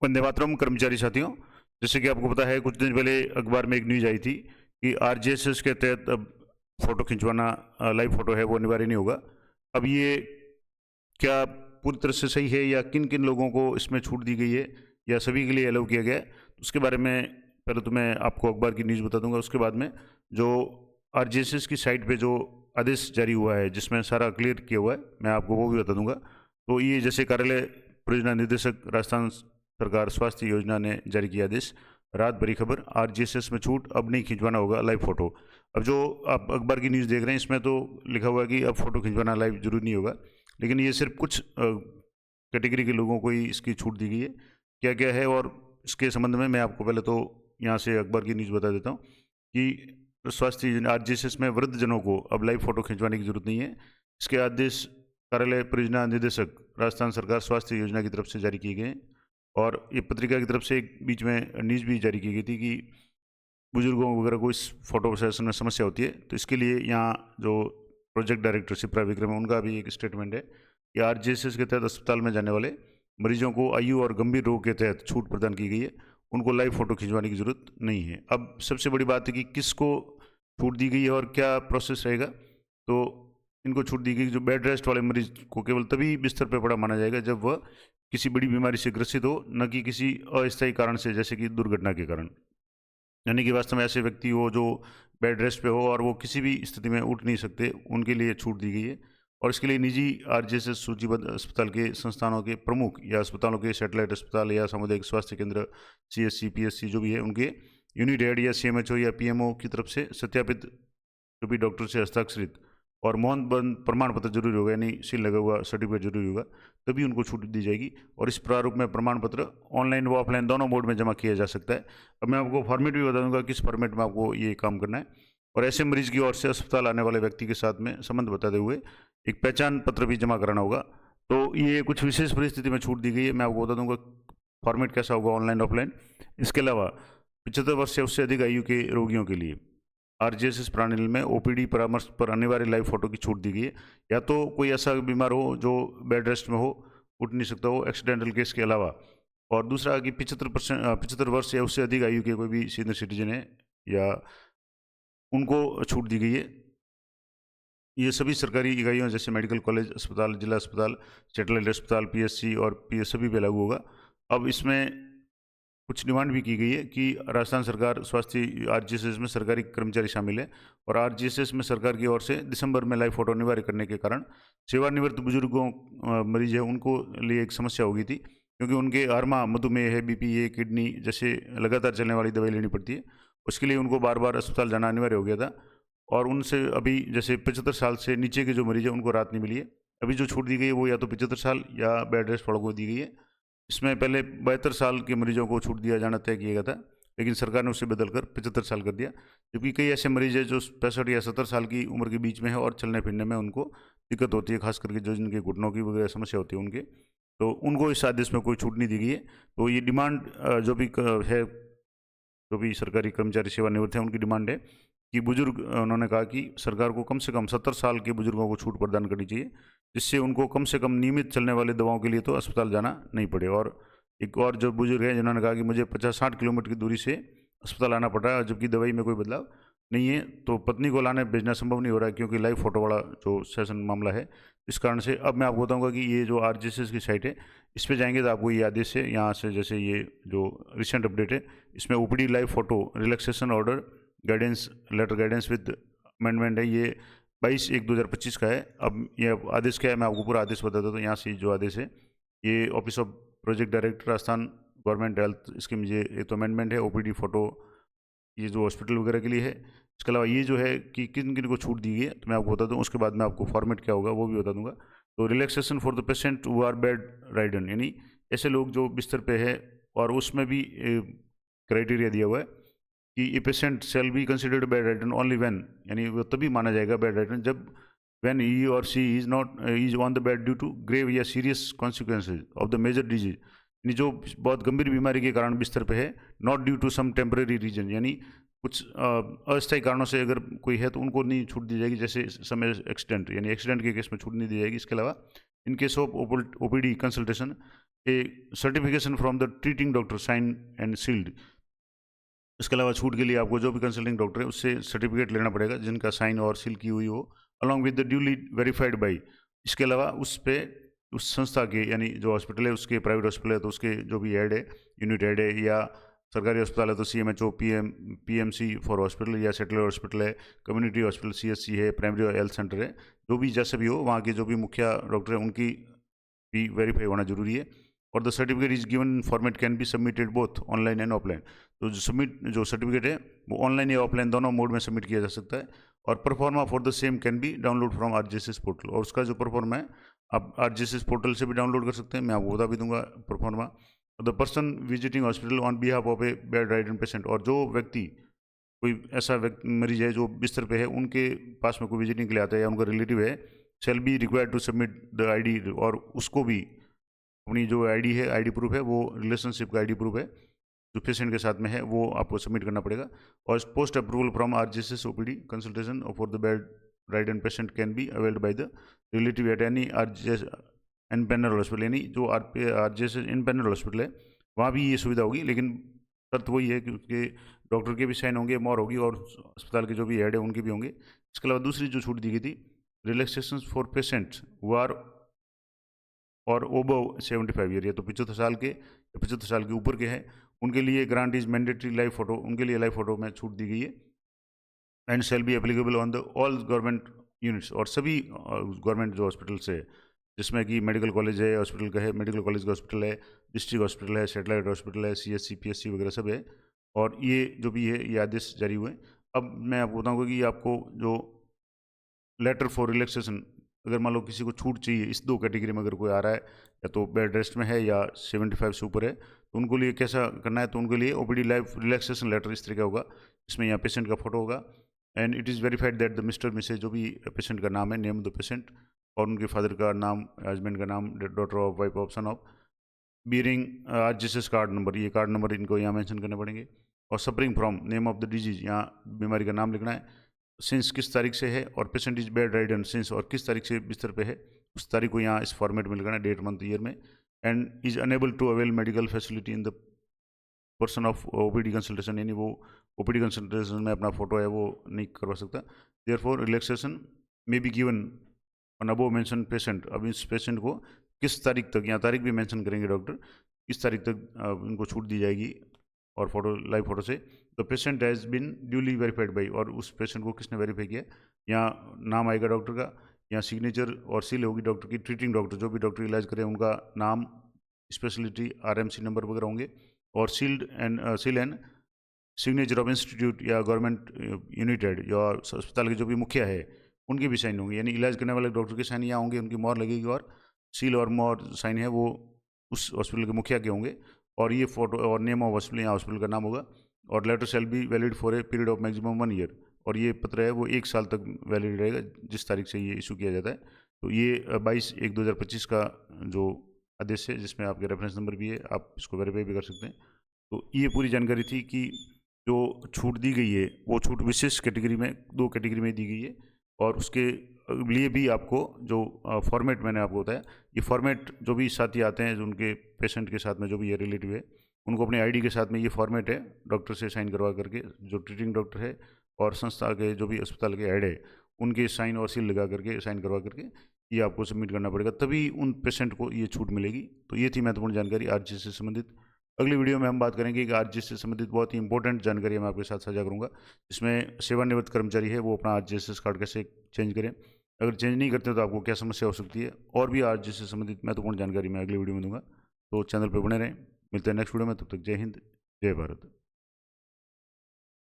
वंदे मातरम कर्मचारी साथियों, जैसे कि आपको पता है कुछ दिन पहले अखबार में एक न्यूज़ आई थी कि आरजेएसएस के तहत अब फ़ोटो खिंचवाना लाइव फ़ोटो है वो अनिवार्य नहीं होगा। अब ये क्या पूरी तरह से सही है या किन-किन लोगों को इसमें छूट दी गई है या सभी के लिए अलाउ किया गया है? उसके बारे में पहले तो मैं आपको अखबार की न्यूज़ बता दूँगा, उसके बाद में जो आरजेएसएस की साइट पे जो आदेश जारी हुआ है जिसमें सारा क्लियर किया हुआ है, मैं आपको वो भी बता दूँगा। तो ये जैसे कार्यालय परियोजना निदेशक राजस्थान सरकार स्वास्थ्य योजना ने जारी किया आदेश। रात भरी खबर, आरजीएसएस में छूट, अब नहीं खिंचवाना होगा लाइव फोटो। अब जो आप अखबार की न्यूज़ देख रहे हैं इसमें तो लिखा हुआ है कि अब फोटो खिंचवाना लाइव जरूरी नहीं होगा, लेकिन ये सिर्फ कुछ कैटेगरी के लोगों को ही इसकी छूट दी गई है। क्या क्या है और इसके संबंध में मैं आपको पहले तो यहाँ से अखबार की न्यूज़ बता देता हूँ कि स्वास्थ्य योजना आरजीएसएस में वृद्धजनों को अब लाइव फोटो खिंचवाने की जरूरत नहीं है। इसके आदेश कार्यालय परियोजना निदेशक राजस्थान सरकार स्वास्थ्य योजना की तरफ से जारी किए गए हैं। और ये पत्रिका की तरफ से एक बीच में न्यूज़ भी जारी की गई थी कि बुजुर्गों वगैरह को इस फोटो सेशन में समस्या होती है, तो इसके लिए यहाँ जो प्रोजेक्ट डायरेक्टर शिप्रा विक्रम है उनका भी एक स्टेटमेंट है कि आरजीएसएस के तहत अस्पताल में जाने वाले मरीजों को आयु और गंभीर रोग के तहत छूट प्रदान की गई है, उनको लाइव फोटो खिंचवाने की जरूरत नहीं है। अब सबसे बड़ी बात है कि किसको छूट दी गई है और क्या प्रोसेस रहेगा। तो इनको छूट दी गई, जो बेड रेस्ट वाले मरीज को केवल तभी बिस्तर पर पड़ा माना जाएगा जब वह किसी बड़ी बीमारी से ग्रसित हो, न कि किसी अस्थायी कारण से जैसे कि दुर्घटना के कारण। यानी कि वास्तव में ऐसे व्यक्ति हो जो बेड रेस्ट पे हो और वो किसी भी स्थिति में उठ नहीं सकते, उनके लिए छूट दी गई है। और इसके लिए निजी आरजीएसएस सूचीबद्ध अस्पताल के संस्थानों के प्रमुख या अस्पतालों के सैटेलाइट अस्पताल या सामुदायिक स्वास्थ्य केंद्र सीएससी पीएससी जो भी है उनके यूनिट हेड या सीएमएचओ या पीएमओ की तरफ से सत्यापित जो भी डॉक्टर से हस्ताक्षरित और मौन बंद प्रमाण पत्र जरूरी होगा, यानी सील लगा हुआ सर्टिफिकेट जरूरी होगा, तभी उनको छूट दी जाएगी। और इस प्रारूप में प्रमाण पत्र ऑनलाइन व ऑफलाइन दोनों मोड में जमा किया जा सकता है। अब मैं आपको फॉर्मेट भी बता दूंगा किस फॉर्मेट में आपको ये काम करना है। और ऐसे मरीज की ओर से अस्पताल आने वाले व्यक्ति के साथ में संबंध बताते हुए एक पहचान पत्र भी जमा कराना होगा। तो ये कुछ विशेष परिस्थिति में छूट दी गई है, मैं आपको बता दूंगा फॉर्मेट कैसा होगा ऑनलाइन ऑफलाइन। इसके अलावा 75 वर्ष से उससे अधिक आयु के रोगियों के लिए आरजीएसएस प्रणाली में ओपीडी परामर्श पर अनिवार्य लाइव फोटो की छूट दी गई है। या तो कोई ऐसा बीमार हो जो बेड रेस्ट में हो, उठ नहीं सकता हो, एक्सीडेंटल केस के अलावा। और दूसरा कि 75 वर्ष या उससे अधिक आयु के कोई भी सीनियर सिटीजन है या उनको छूट दी गई है। ये सभी सरकारी इकाइयों जैसे मेडिकल कॉलेज अस्पताल, जिला अस्पताल, सैटेलाइट अस्पताल, पीएससी और पीएस सभी पे लागू होगा। अब इसमें कुछ डिमांड भी की गई है कि राजस्थान सरकार स्वास्थ्य आरजीएसएस में सरकारी कर्मचारी शामिल है और आरजीएसएस में सरकार की ओर से दिसंबर में लाइव फोटो अनिवार्य करने के कारण सेवानिवृत्त बुजुर्गों मरीज है उनको लिए एक समस्या हो गई थी, क्योंकि उनके आरमा, मधुमेह है, बीपी है, किडनी जैसे लगातार चलने वाली दवाई लेनी पड़ती है। उसके लिए उनको बार बार अस्पताल जाना अनिवार्य हो गया था। और उनसे अभी जैसे 75 साल से नीचे के जो मरीज है उनको राहत नहीं मिली है। अभी जो छूट दी गई है वो या तो 75 साल या बेड रेस्ट वालों को दी गई है। इसमें पहले 72 साल के मरीजों को छूट दिया जाना तय किया गया था, लेकिन सरकार ने उसे बदलकर 75 साल कर दिया। जबकि कई ऐसे मरीज हैं जो 65 या 70 साल की उम्र के बीच में है और चलने फिरने में उनको दिक्कत होती है, खास करके जो जिनके घुटनों की वगैरह समस्या होती है उनके, तो उनको इस आदेश में कोई छूट नहीं दी गई है। तो ये डिमांड जो भी है, जो भी सरकारी कर्मचारी सेवानिवृत्त हैं उनकी डिमांड है कि बुजुर्ग, उन्होंने कहा कि सरकार को कम से कम 70 साल के बुजुर्गों को छूट प्रदान करनी चाहिए, जिससे उनको कम से कम नियमित चलने वाले दवाओं के लिए तो अस्पताल जाना नहीं पड़े। और एक और जो बुजुर्ग हैं जिन्होंने कहा कि मुझे 50-60 किलोमीटर की दूरी से अस्पताल आना पड़ रहा है जबकि दवाई में कोई बदलाव नहीं है, तो पत्नी को लाने भेजना संभव नहीं हो रहा है क्योंकि लाइव फोटो वाला जो सेशन मामला है, इस कारण से। अब मैं आपको बताऊंगा कि ये जो आरजीएसएस की साइट है इस पर जाएंगे तो आपको ये आदेश है यहाँ से, जैसे ये जो रिसेंट अपडेट है इसमें OPD live photo relaxation order guidance letter guidance with amendment है, ये 22/1/2025 का है। अब ये आदेश क्या है मैं आपको पूरा आदेश बताता हूँ। यहाँ से जो आदेश है ये office of project director Rajasthan government health scheme, ये तो अमेंडमेंट है ओपीडी फोटो, ये जो हॉस्पिटल वगैरह के लिए है। इसके अलावा ये जो है कि किन किन को छूट दी गई है तो मैं आपको बता दूं, उसके बाद मैं आपको फॉर्मेट क्या होगा वो भी बता दूंगा। तो relaxation for the patient who are bedridden, यानी ऐसे लोग जो बिस्तर पे है, और उसमें भी क्राइटेरिया दिया हुआ है कि a patient shall be considered bedridden only when, यानी वो तभी माना जाएगा बेड राइडन जब when he or she is on the bed due to grave या serious consequences of the major disease, यानी जो बहुत गंभीर बीमारी के कारण बिस्तर पे है, not due to some temporary reason, यानी कुछ अस्थायी कारणों से अगर कोई है तो उनको नहीं छूट दी जाएगी, जैसे समय एक्सीडेंट, यानी एक्सीडेंट के केस में छूट नहीं दी जाएगी। इसके अलावा in case of OPD consultation a certification from the treating doctor sign and sealed. इसके अलावा छूट के लिए आपको जो भी कंसल्टिंग डॉक्टर है उससे सर्टिफिकेट लेना पड़ेगा जिनका साइन और सील की हुई हो, along with the duly verified by. इसके अलावा उस पे उस संस्था के यानी जो हॉस्पिटल है उसके, प्राइवेट हॉस्पिटल है तो उसके जो भी हेड है, यूनिट हेड है, या सरकारी अस्पताल है तो CMHO PMC फॉर हॉस्पिटल, या सेटलर हॉस्पिटल है, कम्युनिटी हॉस्पिटल CSC है, प्राइमरी हेल्थ सेंटर है, जो भी जैसे भी हो वहाँ के जो भी मुखिया डॉक्टर है उनकी भी वेरीफाई होना जरूरी है। और the certificate is given format can be submitted both online and offline. तो जो सर्टिफिकेट है वो ऑनलाइन या ऑफलाइन दोनों मोड में सबमिट किया जा सकता है। और pro forma for the same can be download from RGSS portal. और उसका जो परफॉर्मा है आप RGSS पोर्टल से भी डाउनलोड कर सकते हैं, मैं आपको बता भी दूंगा pro forma. The person visiting hospital on behalf of A bed ridden patient, और जो व्यक्ति कोई ऐसा मरीज है जो बिस्तर पे है उनके पास में कोई विजिटिंग के लिए आता है या उनका रिलेटिव है, shall be required to submit the ID, और उसको भी अपनी जो ID है, ID प्रूफ है, वो रिलेशनशिप का ID प्रूफ है जो पेशेंट के साथ में है वो आपको सबमिट करना पड़ेगा। और post approval from RGSS OPD consultation for the bed ridden patient can be availed by the relative at any RGSS in panel hospital, यानी जो RGSS इन पैनल हॉस्पिटल है वहाँ भी ये सुविधा होगी, लेकिन शर्त वही है क्योंकि डॉक्टर के भी साइन होंगे, मोहर होगी, और अस्पताल के जो भी हेड है उनके भी होंगे। इसके अलावा दूसरी जो छूट दी गई थी, relaxation for patients who are और ओबव 75 ईयर, या तो 75 साल के या 75 साल के ऊपर के हैं, उनके लिए grant is mandatory live photo, उनके लिए लाइव फोटो में छूट दी गई है। And shall be applicable on the all government units, और सभी गवर्नमेंट जो हॉस्पिटल्स है जिसमें कि मेडिकल कॉलेज है, हॉस्पिटल का है, मेडिकल कॉलेज का हॉस्पिटल है, डिस्ट्रिक्ट हॉस्पिटल है, सेटेलाइट हॉस्पिटल है, CSC PSC वगैरह सब है। और ये जो भी है ये आदेश जारी हुए। अब मैं आपको बताऊँगा कि आपको जो लेटर फॉर रिलैक्सेशन, अगर मान लो किसी को छूट चाहिए इस दो कैटेगरी में, अगर कोई आ रहा है या तो बेड रेस्ट में है या 75 से ऊपर है, तो उनको लिए कैसा करना है, तो उनके लिए OPD लाइव रिलैक्सेशन लेटर इस तरह का होगा, इसमें यहाँ पेशेंट का फोटो होगा, and it is verified that the Mr Mrs, जो भी पेशेंट का नाम है, नेम द पेशेंट, और उनके फादर का नाम, हस्बैंड का नाम, daughter of, wife of, son of, bearing RGSS card number, ये कार्ड नंबर इनको यहाँ मेंशन करने पड़ेंगे। और suffering from, name of the disease, यहाँ बीमारी का नाम लिखना है, सिंस किस तारीख से है, और patient is bed ridden since, और किस तारीख से बिस्तर पे है उस तारीख को यहाँ इस फॉर्मेट में लिखना है, डेट मंथ ईयर में। And is unable to avail medical facility in the person of OPD consultation, यानी वो OPD कंसल्टेशन में अपना फोटो है वो नहीं करवा सकता। Therefore relaxation may be given on above mention patient. अब इस पेशेंट को किस तारीख तक, यहाँ तारीख भी मेंशन करेंगे डॉक्टर, किस तारीख तक इनको छूट दी जाएगी, और फोटो, लाइव फोटो से। The patient has been duly verified by, और उस पेशेंट को किसने वेरीफाई किया, यहाँ नाम आएगा डॉक्टर का, यहाँ सिग्नेचर और सील होगी डॉक्टर की, ट्रीटिंग डॉक्टर जो भी डॉक्टर इलाज करे उनका नाम, स्पेशलिटी, RMC नंबर वगैरह होंगे, और seal and signature of institute या गवर्नमेंट यूनिट हेड या अस्पताल के जो भी मुखिया है उनके भी साइन होंगे, यानी इलाज करने वाले डॉक्टर के साइन यहाँ होंगे, उनकी मोहर लगेगी, और सील और मोहर साइन है वो उस हॉस्पिटल के मुखिया के होंगे। और ये फोटो और नेम ऑफ हॉस्पिटल, यहाँ हॉस्पिटल का नाम होगा। और letter shall be valid for a period of maximum 1 year, और ये पत्र है वो 1 साल तक वैलिड रहेगा जिस तारीख से ये इशू किया जाता है। तो ये 22/1/2025 का जो आदेश है, जिसमें आपके रेफरेंस नंबर भी है, आप इसको वेरीफाई भी कर सकते हैं। तो ये पूरी जानकारी थी कि जो छूट दी गई है वो छूट विशेष कैटेगरी में, 2 कैटेगरी में दी गई है, और उसके लिए भी आपको जो फॉर्मेट मैंने आपको बताया, ये फॉर्मेट जो भी साथी आते हैं, जो उनके पेशेंट के साथ में जो भी ये रिलेटिव है, उनको अपने ID के साथ में ये फॉर्मेट है डॉक्टर से साइन करवा करके, जो ट्रीटिंग डॉक्टर है और संस्था के जो भी अस्पताल के हेड है उनके साइन और सील लगा करके, साइन करवा करके ये आपको सबमिट करना पड़ेगा, तभी उन पेशेंट को ये छूट मिलेगी। तो ये थी महत्वपूर्ण जानकारी RGSS से संबंधित। अगली वीडियो में हम बात करेंगे कि RGSS से संबंधित बहुत ही इंपॉर्टेंट जानकारी मैं आपके साथ साझा करूंगा, जिसमें सेवानिवृत्त कर्मचारी है वो अपना RGSS कार्ड कैसे चेंज करें, अगर चेंज नहीं करते तो आपको क्या समस्या हो सकती है, और भी RGSS से संबंधित महत्वपूर्ण जानकारी मैं अगली वीडियो में दूंगा। तो चैनल पर बने रहें, मिलते हैं नेक्स्ट वीडियो में, तब तक जय हिंद, जय भारत।